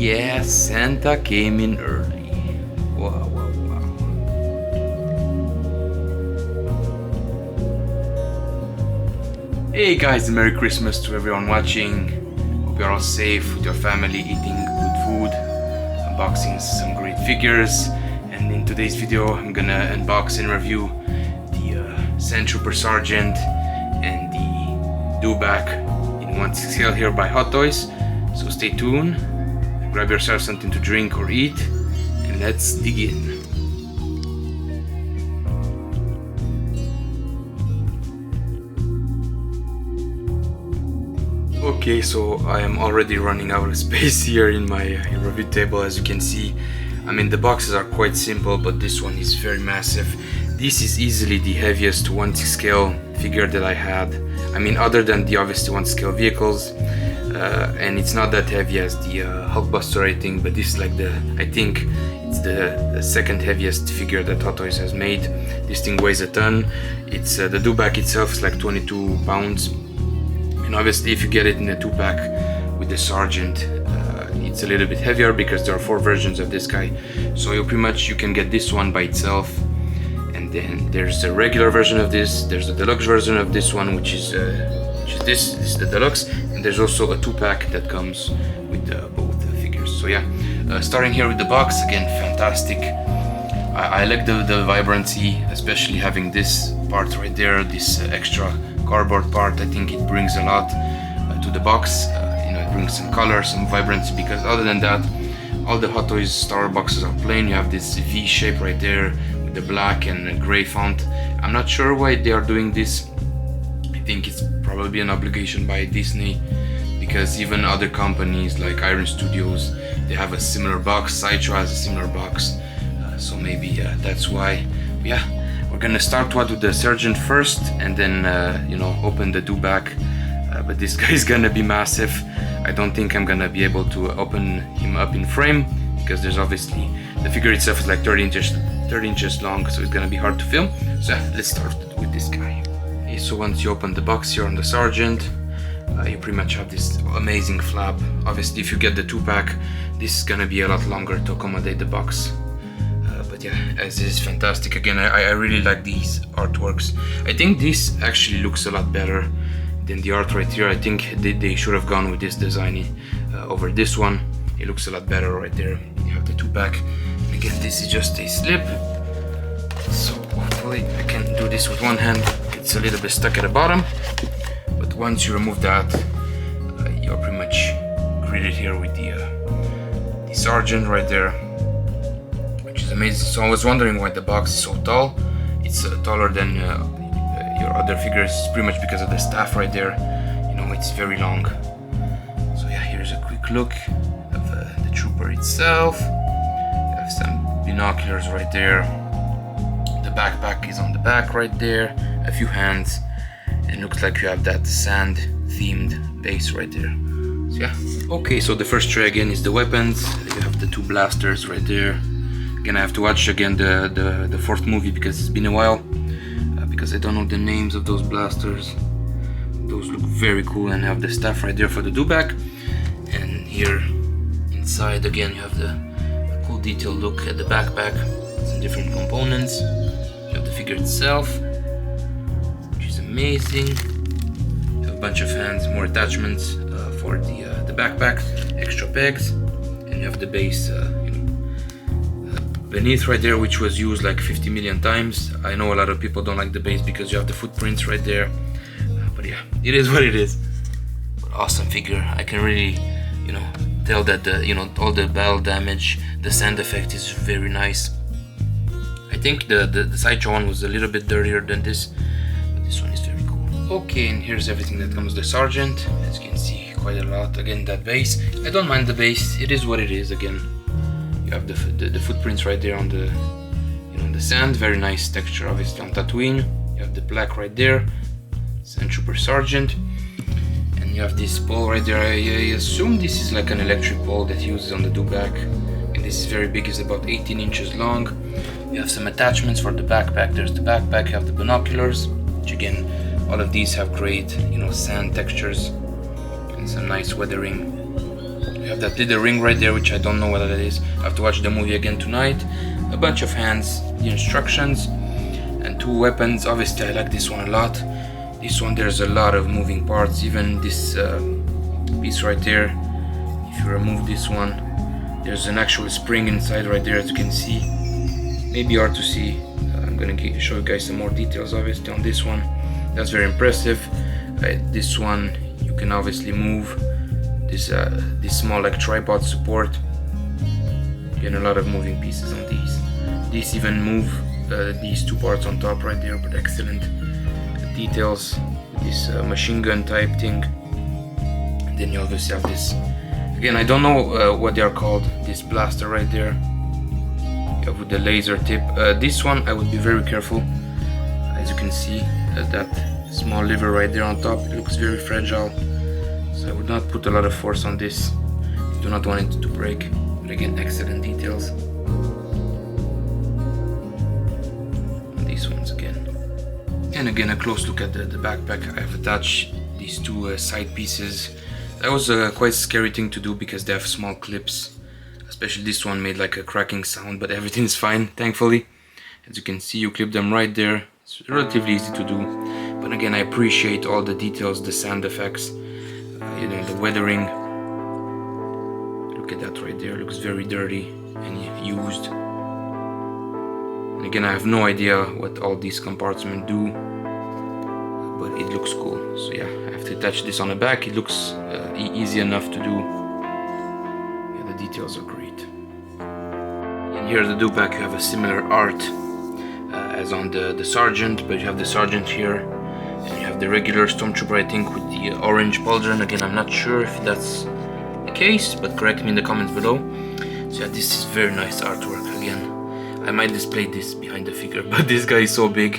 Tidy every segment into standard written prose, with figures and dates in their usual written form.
yeah, Santa came in early. Wow, wow, wow. Hey guys, Merry Christmas to everyone watching. Hope you're all safe with your family, eating good food, unboxing some great figures. And in today's video, I'm gonna unbox and review the Sandtrooper Sergeant and the Dewback in 1/6 scale here by Hot Toys. So stay tuned, grab yourself something to drink or eat, and let's dig in. Okay, so I am already running out of space here in my review table. As you can see, I mean, the boxes are quite simple, but this one is very massive. This is easily the heaviest 1/6 scale figure that I had. I mean, other than the obviously 1/6 scale vehicles, and it's not that heavy as the Hulkbuster rating, but this is like I think it's the second heaviest figure that Hot Toys has made. This thing weighs a ton. It's the Dewback itself is like 22 pounds, and obviously if you get it in a 2-pack with the Sergeant, it's a little bit heavier because there are 4 versions of this guy. So you can get this one by itself, and then there's a regular version of this, there's a deluxe version of this one, which is this is the deluxe, and there's also a 2-pack that comes with both figures. So yeah, starting here with the box, again, fantastic. I like the vibrancy, especially having this part right there, this extra cardboard part. I think it brings a lot to the box. It brings some color, some vibrancy, because other than that, all the Hot Toys Star boxes are plain. You have this V shape right there with the black and gray font. I'm not sure why they are doing this. I think it's probably an obligation by Disney, because even other companies like Iron Studios, they have a similar box. Sideshow has a similar box, so maybe that's why. But yeah, we're gonna start with the Sergeant first, and then open the Dewback. But this guy is gonna be massive. I don't think I'm gonna be able to open him up in frame, because there's obviously the figure itself is like 30 inches long, so it's gonna be hard to film. So let's start with this guy. Okay, so once you open the box here on the Sergeant, you pretty much have this amazing flap. Obviously, if you get the 2-pack, this is gonna be a lot longer to accommodate the box. But yeah, as is fantastic. Again, I really like these artworks. I think this actually looks a lot better than the art right here. I think they should have gone with this design over this one. It looks a lot better right there. You have the 2-pack. Again, this is just a slip, so hopefully I can do this with one hand. It's a little bit stuck at the bottom, but once you remove that, you're pretty much greeted here with the Sergeant right there, which is amazing. So I was wondering why the box is so tall. It's taller than your other figures, pretty much because of the staff right there. It's very long. So yeah, here's a quick look of the Trooper itself. You have some binoculars right there. The backpack is on the back right there. A few hands, and looks like you have that sand themed base right there. So yeah. Okay, so the first tray again is the weapons. You have the 2 blasters right there. Again, I have to watch again the 4th movie because it's been a while. Because I don't know the names of those blasters. Those look very cool, and have the staff right there for the Dewback. And here inside again you have the cool detailed look at the backpack. Some different components. You have the figure itself, which is amazing. You have a bunch of hands, more attachments for the backpack, extra pegs, and you have the base beneath right there, which was used like 50 million times. I know a lot of people don't like the base because you have the footprints right there, but yeah, it is what it is. But awesome figure. I can really tell that all the battle damage, the sand effect is very nice. I think the Sideshow one was a little bit dirtier than this, but this one is very cool. Okay, and here's everything that comes with the Sergeant. As you can see, quite a lot. Again, that base, I don't mind the base, it is what it is. Again, you have the footprints right there on the the sand. Very nice texture, obviously, on Tatooine. You have the black right there, Sandtrooper Sergeant, and you have this pole right there. I assume this is like an electric pole that he uses on the Dewback, and this is very big. It's about 18 inches long. You have some attachments for the backpack. There's the backpack. You have the binoculars, which again, all of these have great sand textures and some nice weathering. We have that little ring right there, which I don't know what that is. I have to watch the movie again tonight. A bunch of hands, the instructions, and 2 weapons. Obviously I like this one a lot. This one, there's a lot of moving parts, even this piece right there. If you remove this one, there's an actual spring inside right there, as you can see. Maybe hard to see. I'm gonna show you guys some more details obviously on this one. That's very impressive. This one you can obviously move. This small like tripod support. Again, a lot of moving pieces on these. These even move these 2 parts on top right there, but excellent details. This machine gun type thing. And then you obviously have this. Again, I don't know what they are called. This blaster right there. You have with the laser tip. This one I would be very careful. As you can see, that small lever right there on top. It looks very fragile. So I would not put a lot of force on this. You do not want it to break. But again, excellent details. And these ones again. And again, a close look at the backpack. I have attached these 2 side pieces. That was a quite scary thing to do because they have small clips. Especially this one made like a cracking sound, but everything is fine, thankfully. As you can see, you clip them right there. It's relatively easy to do. But again, I appreciate all the details, the sand effects, you know, the weathering. Look at that right there, looks very dirty and used. And again, I have no idea what all these compartments do, but it looks cool. So yeah, I have to attach this on the back. It looks easy enough to do. Yeah, the details are great. And here at the Dewback, you have a similar art as on the Sergeant, but you have the Sergeant here, and you have the regular Stormtrooper, I think, with the orange pauldron. Again, I'm not sure if that's the case, but correct me in the comments below. So yeah, this is very nice artwork. Again, I might display this behind the figure, but this guy is so big,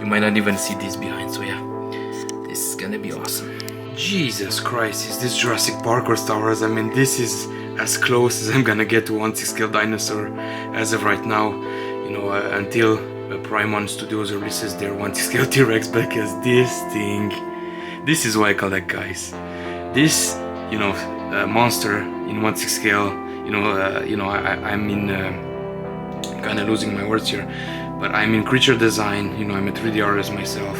you might not even see this behind. So yeah, this is gonna be awesome. Jesus Christ, is this Jurassic Park or Star Wars? I mean, this is as close as I'm gonna get to 1/6 scale dinosaur as of right now. You know, until Prime Studios releases their 1/6 scale T-Rex, because this is why I collect, guys. This, you know, monster in 1/6 scale. I'm in kind of losing my words here, but I'm in creature design. You know, I'm a 3D artist myself,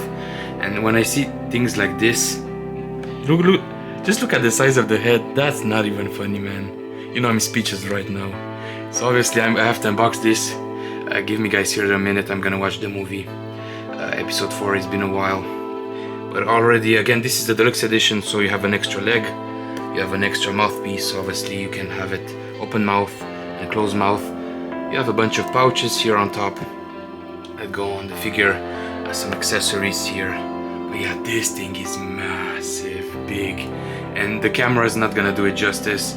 and when I see things like this, look, just look at the size of the head. That's not even funny, man. You know, I'm speechless right now. So obviously I have to unbox this. Give me guys here a minute. I'm gonna watch the movie. Episode 4. It's been a while, but already, again, this is the deluxe edition, so you have an extra leg, you have an extra mouthpiece. Obviously you can have it open mouth and closed mouth. You have a bunch of pouches here on top that go on the figure, some accessories here. But yeah, this thing is massive, big, and the camera is not gonna do it justice.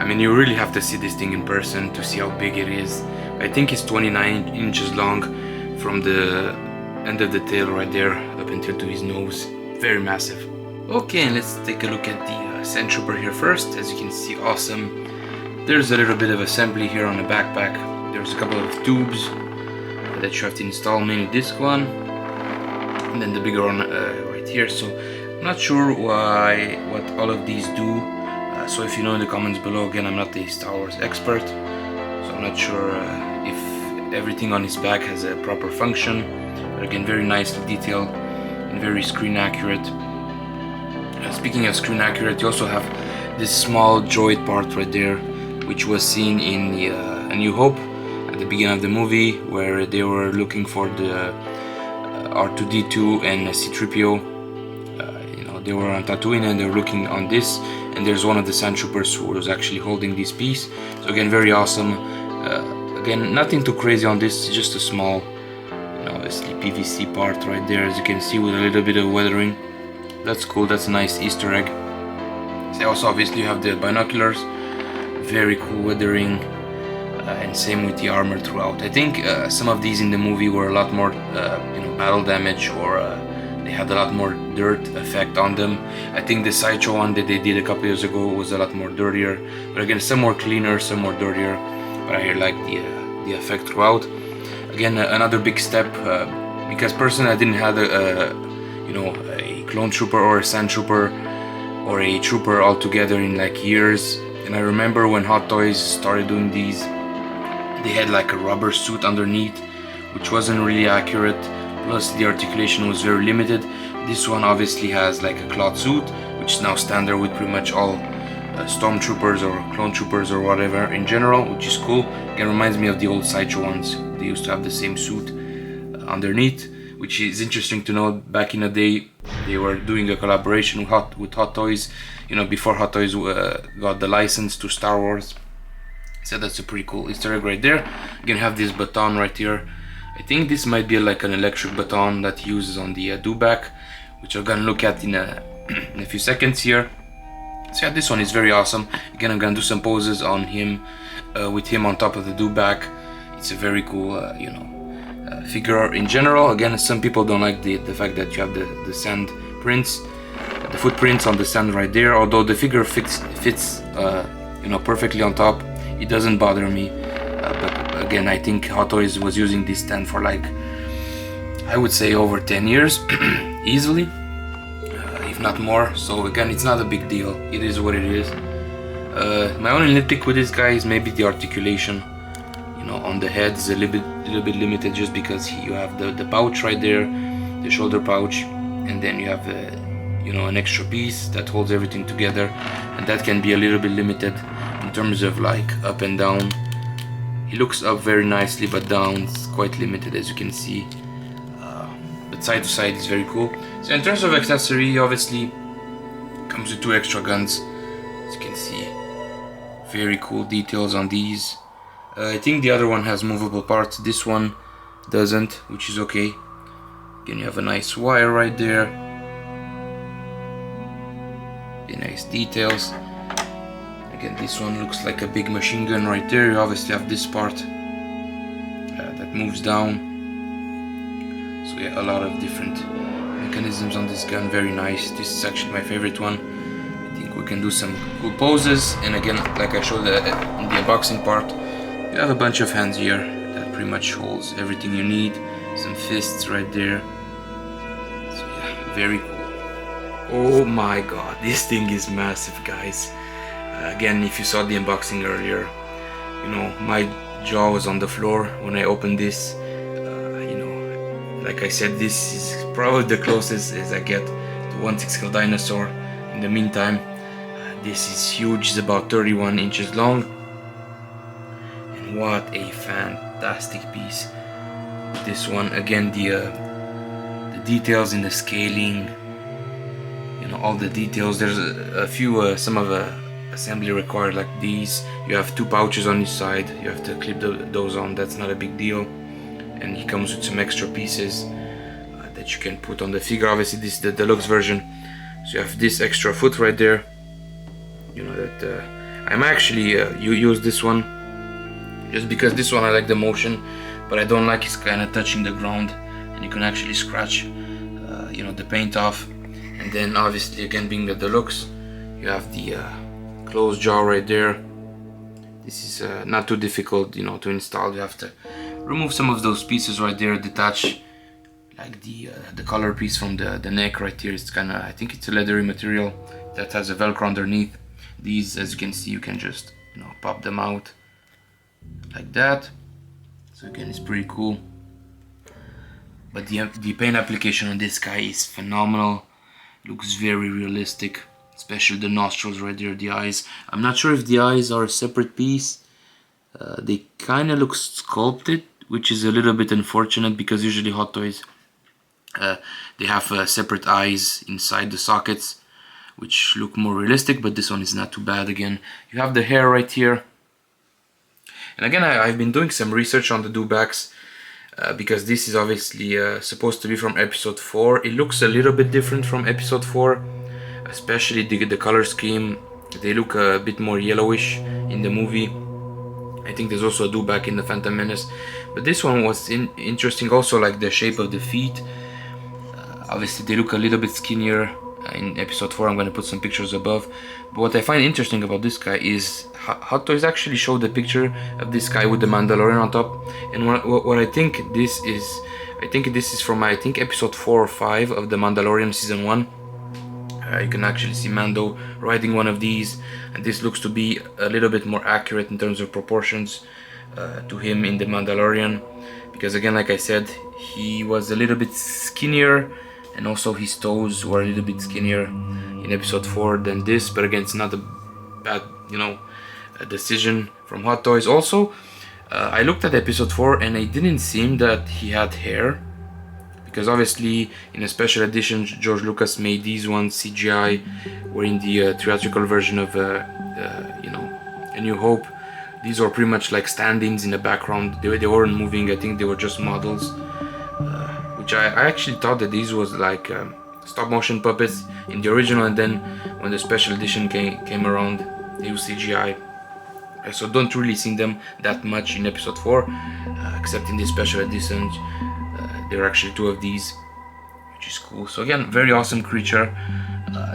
I mean, you really have to see this thing in person to see how big it is. I think it's 29 inches long from the end of the tail right there up until to his nose. Very massive. Okay, and let's take a look at the Sandtrooper here first. As you can see, awesome. There's a little bit of assembly here on the backpack. There's a couple of tubes that you have to install, mainly this one, and then the bigger one right here. So I'm not sure what all of these do. So if you know in the comments below. Again, I'm not a Star Wars expert, so I'm not sure if everything on his back has a proper function. But again, very nicely detailed and very screen accurate. Speaking of screen accurate, you also have this small droid part right there, which was seen in the A New Hope at the beginning of the movie, where they were looking for the R2-D2 and C-3PO. You know, they were on Tatooine and they were looking on this, and there's one of the Sandtroopers who was actually holding this piece. So again, very awesome. Again, nothing too crazy on this, just a small, you know, obviously PVC part right there, as you can see, with a little bit of weathering. That's cool. That's a nice Easter egg. So also, obviously, you have the binoculars, very cool weathering, and same with the armor throughout. I think some of these in the movie were a lot more, you know, battle damage, or they had a lot more dirt effect on them. I think the Sideshow one that they did a couple years ago was a lot more dirtier, but again, some more cleaner, some more dirtier. But I like the effect throughout. Again, another big step, because personally I didn't have you know, a clone trooper or a Sandtrooper or a trooper all together in like years. And I remember when Hot Toys started doing these, they had like a rubber suit underneath, which wasn't really accurate, plus the articulation was very limited. This one obviously has like a cloth suit, which is now standard with pretty much all stormtroopers or clone troopers or whatever in general, which is cool. It reminds me of the old Sideshow ones. They used to have the same suit underneath, which is interesting to know. Back in the day, they were doing a collaboration with Hot Toys, you know, before Hot Toys got the license to Star Wars. So that's a pretty cool Easter egg right there. You can have this baton right here. I think this might be like an electric baton that he uses on the Dewback, which I'm gonna look at in a few seconds here. So yeah, this one is very awesome. Again, I'm gonna do some poses on him, with him on top of the Dewback. It's a very cool, you know, figure in general. Again, some people don't like the fact that you have the sand prints, the footprints on the sand right there. Although the figure fits, you know, perfectly on top. It doesn't bother me, but again, I think Hot Toys was using this stand for like, I would say over 10 years, easily, if not more. So again, it's not a big deal. It is what it is. My only nitpick with this guy is maybe the articulation, you know, on the head is a little bit limited, just because you have the pouch right there, the shoulder pouch, and then you have you know, an extra piece that holds everything together, and that can be a little bit limited in terms of like up and down. He looks up very nicely, but down it's quite limited, as you can see. But side to side is very cool. So in terms of accessory, obviously comes with 2 extra guns, as you can see. Very cool details on these. I think the other one has movable parts. This one doesn't, which is okay. Again, you have a nice wire right there. Nice details. Again, this one looks like a big machine gun right there. You obviously have this part that moves down. So yeah, a lot of different mechanisms on this gun. Very nice. This is actually my favorite one. I think we can do some cool poses. And again, like I showed in the unboxing part, you have a bunch of hands here that pretty much holds everything you need. Some fists right there. So yeah, very cool. Oh my god, this thing is massive, guys. Again, if you saw the unboxing earlier, you know, my jaw was on the floor when I opened this. You know, like I said, this is probably the closest as I get to one 6-scale dinosaur. In the meantime, this is huge. It's about 31 inches long. And what a fantastic piece. This one, again, the details in the scaling, you know, all the details. There's a few some of the assembly required, like these. You have 2 pouches on each side. You have to clip those on. That's not a big deal. And he comes with some extra pieces that you can put on the figure. Obviously, this is the deluxe version, so you have this extra foot right there. You know that I'm actually use this one just because this one I like the motion, but I don't like it's kind of touching the ground, and you can actually scratch you know, the paint off. And then obviously, again, being the deluxe, you have the closed jaw right there. This is not too difficult, you know, to install. You have to remove some of those pieces right there, detach like the collar piece from the neck right here. It's kind of, I think it's a leathery material that has a velcro underneath. These, as you can see, you can just, you know, pop them out like that. So again, it's pretty cool. But the paint application on this guy is phenomenal. Looks very realistic, especially the nostrils right there, the eyes. I'm not sure if the eyes are a separate piece. They kind of look sculpted, which is a little bit unfortunate because usually Hot Toys, they have separate eyes inside the sockets, which look more realistic, but this one is not too bad. Again, you have the hair right here. And again, I've been doing some research on the Dewbacks, because this is obviously supposed to be from episode 4. It looks a little bit different from episode 4, especially the color scheme. They look a bit more yellowish in the movie. I think there's also a Dewback in the Phantom Menace, but this one was interesting also, like the shape of the feet. Obviously they look a little bit skinnier in episode 4. I'm going to put some pictures above. But what I find interesting about this guy is Hot Toys actually showed a picture of this guy with the Mandalorian on top. And what I think this is, I think this is from, I think, episode 4 or 5 of the Mandalorian season 1. You can actually see Mando riding one of these, and this looks to be a little bit more accurate in terms of proportions to him in The Mandalorian, because again, like I said, he was a little bit skinnier, and also his toes were a little bit skinnier in episode 4 than this, but again, it's not a bad, you know, a decision from Hot Toys. Also, I looked at episode 4 and it didn't seem that he had hair, because obviously in a special edition George Lucas made these ones CGI, where in the theatrical version of you know, A New Hope, these were pretty much like stand-ins in the background. They weren't moving. I think they were just models, which I actually thought that these was like stop motion puppets in the original, and then when the special edition came around, they used CGI. So don't really see them that much in episode 4, except in the special edition. There are actually 2 of these, which is cool. So again, very awesome creature.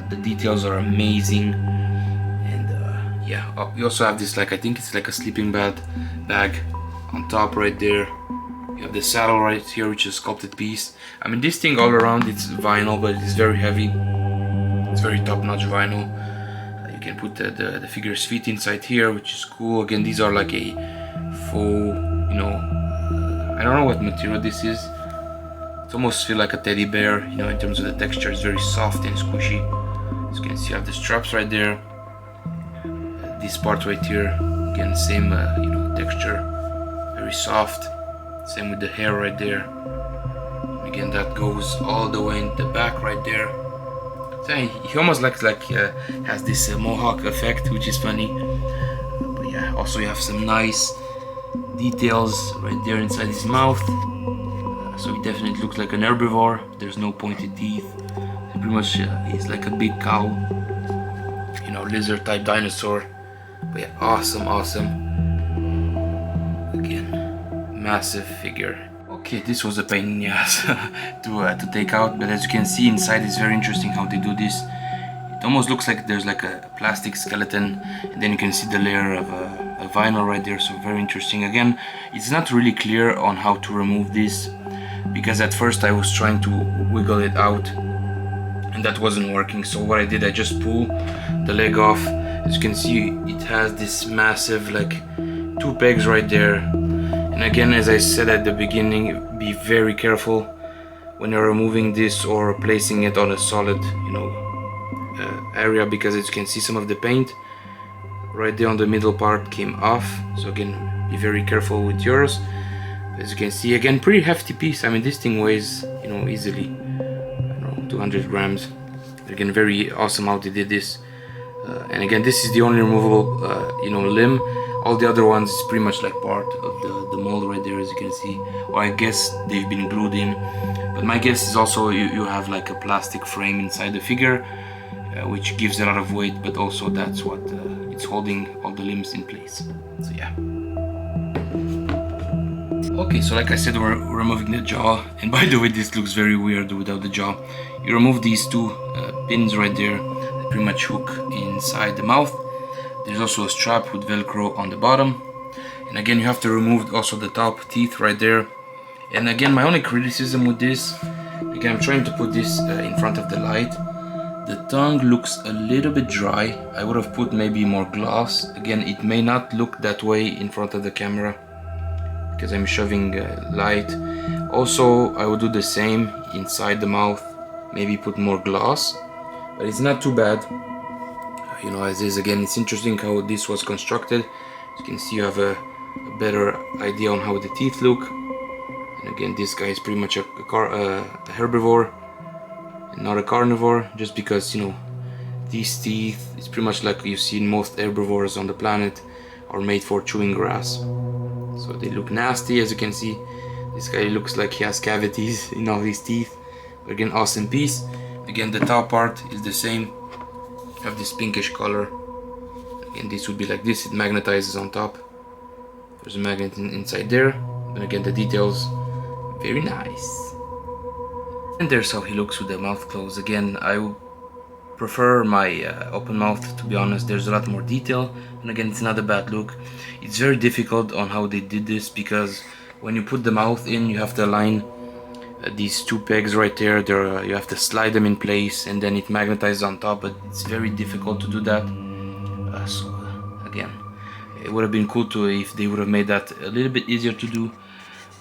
The details are amazing, and yeah, we also have this, like, I think it's like a sleeping bag on top right there. You have the saddle right here, which is a sculpted piece. I mean, this thing all around, it's vinyl, but it's very heavy. It's very top-notch vinyl. You can put the figure's feet inside here, which is cool. Again, these are like a faux, you know, I don't know what material this is. It almost feels like a teddy bear, you know, in terms of the texture. It's very soft and squishy. As you can see, you have the straps right there. This part right here, again, same, you know, texture, very soft. Same with the hair right there. Again, that goes all the way in the back right there. So he almost has this mohawk effect, which is funny. But yeah, also you have some nice details right there inside his mouth. So he definitely looks like an herbivore. There's no pointed teeth. Pretty much he's like a big cow, you know, lizard type dinosaur. But yeah, awesome. Again, massive figure. Okay, this was a pain in the ass to take out, but as you can see inside, it's very interesting how they do this. It almost looks like there's like a plastic skeleton, and then you can see the layer of a vinyl right there. So very interesting. Again, it's not really clear on how to remove this, because at first I was trying to wiggle it out and that wasn't working. So what I did, I just pull the leg off. As you can see, it has this massive, like, 2 pegs right there. And again, as I said at the beginning, be very careful when you're removing this or placing it on a solid, you know, area, because as you can see, some of the paint right there on the middle part came off. So again, be very careful with yours. As you can see, again, pretty hefty piece. I mean, this thing weighs, you know, easily, I don't know, 200 grams. Again, very awesome how they did this. And again, this is the only removable, you know, limb. All the other ones is pretty much like part of the mold right there, as you can see. Or I guess they've been glued in. But my guess is also you have like a plastic frame inside the figure, which gives a lot of weight, but also that's what it's holding all the limbs in place. So yeah. Okay, so like I said, we're removing the jaw, and by the way, this looks very weird without the jaw. You remove these 2 pins right there that pretty much hook inside the mouth. There's also a strap with Velcro on the bottom, and again, you have to remove also the top teeth right there. And again, my only criticism with this, again, I'm trying to put this in front of the light. The tongue looks a little bit dry. I would have put maybe more gloss. Again, it may not look that way in front of the camera, because I'm shoving light. Also, I would do the same inside the mouth, maybe put more gloss, but it's not too bad, you know, as is. Again, it's interesting how this was constructed. As you can see, you have a better idea on how the teeth look. And again, this guy is pretty much a herbivore and not a carnivore, just because, you know, these teeth, it's pretty much like you see in most herbivores on the planet, are made for chewing grass. So they look nasty. As you can see, this guy looks like he has cavities in all his teeth. But again, awesome piece. Again, the top part is the same. You have this pinkish color. Again, this would be like this. It magnetizes on top. There's a magnet inside there. And again, the details, very nice. And there's how he looks with the mouth closed. Again, I would prefer my open mouth, to be honest. There's a lot more detail, and again, it's not a bad look. It's very difficult on how they did this, because when you put the mouth in, you have to align these two pegs right there, you have to slide them in place and then it magnetizes on top, but it's very difficult to do that. So again, it would have been cool to if they would have made that a little bit easier to do,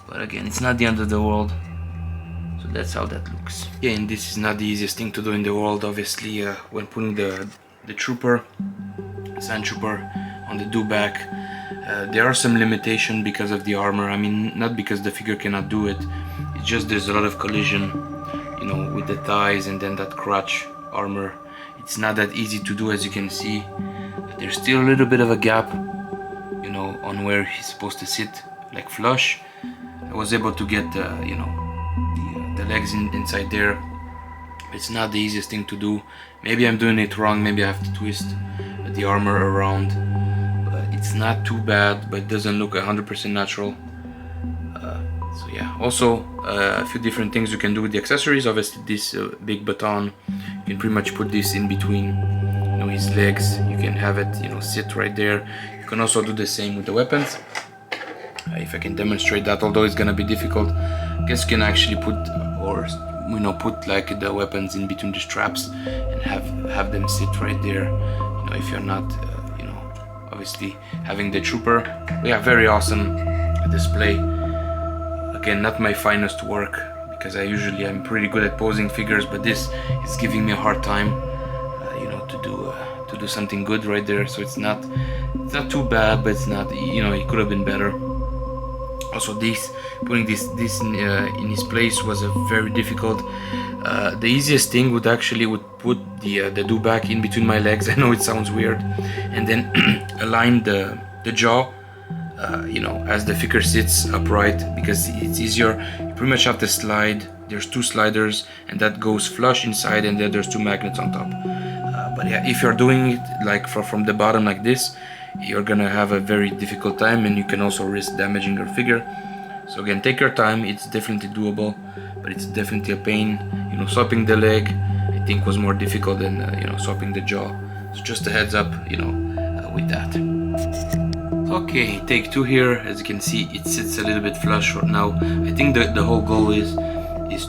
but again, it's not the end of the world. So that's how that looks. Yeah, and this is not the easiest thing to do in the world, obviously. When putting the Sandtrooper on the Dewback, there are some limitations because of the armor. I mean, not because the figure cannot do it, it's just there's a lot of collision, you know, with the thighs and then that crotch armor. It's not that easy to do, as you can see. There's still a little bit of a gap, you know, on where he's supposed to sit, like flush. I was able to get, you know, the legs inside there. It's not the easiest thing to do. Maybe I'm doing it wrong, maybe I have to twist the armor around, but it's not too bad, but it doesn't look 100% natural. So yeah, also a few different things you can do with the accessories. Obviously this big baton, you can pretty much put this in between, you know, his legs. You can have it, you know, sit right there. You can also do the same with the weapons. If I can demonstrate that, although it's gonna be difficult, I guess you can actually put, or you know, put like the weapons in between the straps and have them sit right there. You know, if you're not, you know, obviously having the trooper. But yeah, very awesome display. Again, not my finest work because I'm pretty good at posing figures, but this is giving me a hard time, you know, to do something good right there. So it's not too bad, but it's not, you know, it could have been better. Also, putting this in his place was a very difficult. The easiest thing would put the Dewback in between my legs. I know it sounds weird, and then align the jaw, you know, as the figure sits upright, because it's easier. You pretty much have to slide. There's two sliders, and that goes flush inside, and then there's two magnets on top. But yeah, if you're doing it like from the bottom like this, you're gonna have a very difficult time, and you can also risk damaging your figure. So again, take your time. It's definitely doable, but it's definitely a pain. You know, swapping the leg, I think, was more difficult than you know, swapping the jaw. So just a heads up, you know, with that. Okay, take two here. As you can see, it sits a little bit flush right now. I think the whole goal is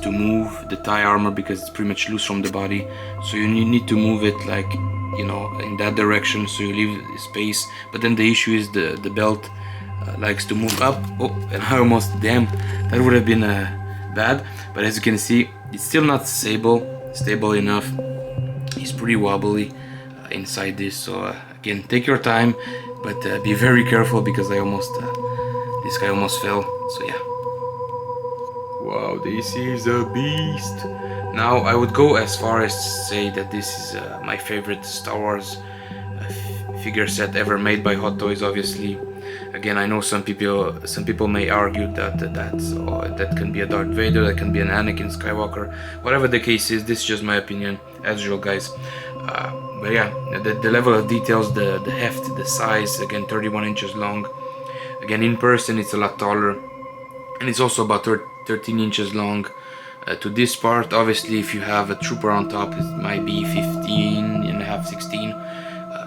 to move the thigh armor because it's pretty much loose from the body. So you need to move it like, you know, in that direction, so you leave space. But then the issue is the belt likes to move up. Oh, and I almost, damn, that would have been bad. But as you can see, it's still not stable enough. It's pretty wobbly inside this. So again, take your time, but be very careful because this guy almost fell. So yeah. Wow, this is a beast. Now I would go as far as to say that this is my favorite Star Wars figure set ever made by Hot Toys, obviously. Again, I know some people may argue that can be a Darth Vader, that can be an Anakin Skywalker. Whatever the case is, this is just my opinion, as usual, guys. But yeah, the level of details, the heft, the size, again, 31 inches long. Again, in person it's a lot taller, and it's also about 13 inches long. To this part, obviously, if you have a trooper on top, it might be 15 and a half, 16.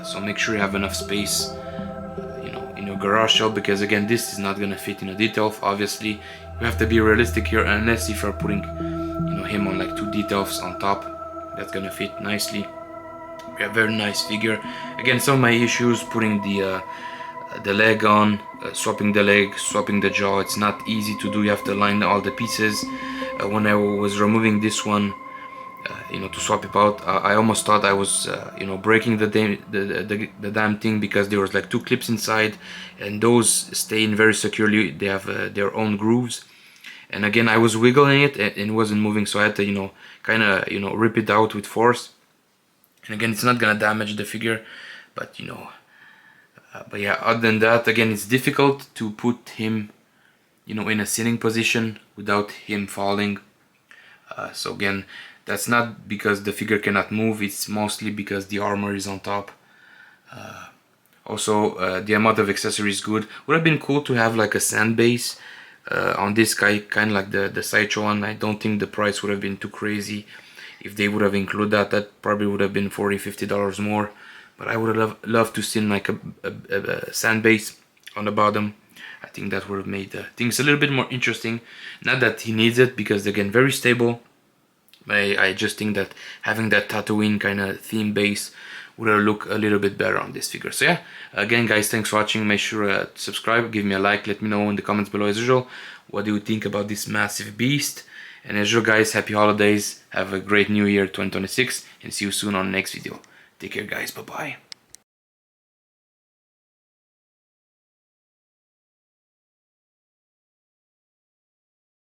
So make sure you have enough space, you know, in your garage sale, because again, this is not gonna fit in a detail. Obviously, you have to be realistic here, unless if you're putting, you know, him on like two details on top, that's gonna fit nicely. We have a very nice figure. Again, some of my issues putting the leg on, swapping the leg, swapping the jaw. It's not easy to do. You have to align all the pieces. When I was removing this one, you know, to swap it out, I almost thought I was, you know, breaking the damn thing, because there was like two clips inside, and those stay in very securely. They have their own grooves. And again, I was wiggling it and it wasn't moving, so I had to, you know, kind of, you know, rip it out with force. And again, it's not gonna damage the figure, but you know. But yeah, other than that, again, it's difficult to put him, you know, in a sitting position without him falling. So again, that's not because the figure cannot move, it's mostly because the armor is on top. Also, the amount of accessories is good. Would have been cool to have like a sand base on this guy, kind of like the Sideshow one. I don't think the price would have been too crazy. If they would have included that probably would have been $40–50 more. But I would have loved to see like a sand base on the bottom. I think that would have made things a little bit more interesting. Not that he needs it, because again, very stable. But I just think that having that Tatooine kind of theme base would look a little bit better on this figure. So yeah, again guys, thanks for watching. Make sure to subscribe, give me a like, let me know in the comments below as usual what do you think about this massive beast. And as usual guys, happy holidays, have a great new year 2026, and see you soon on the next video. Take care guys, bye bye.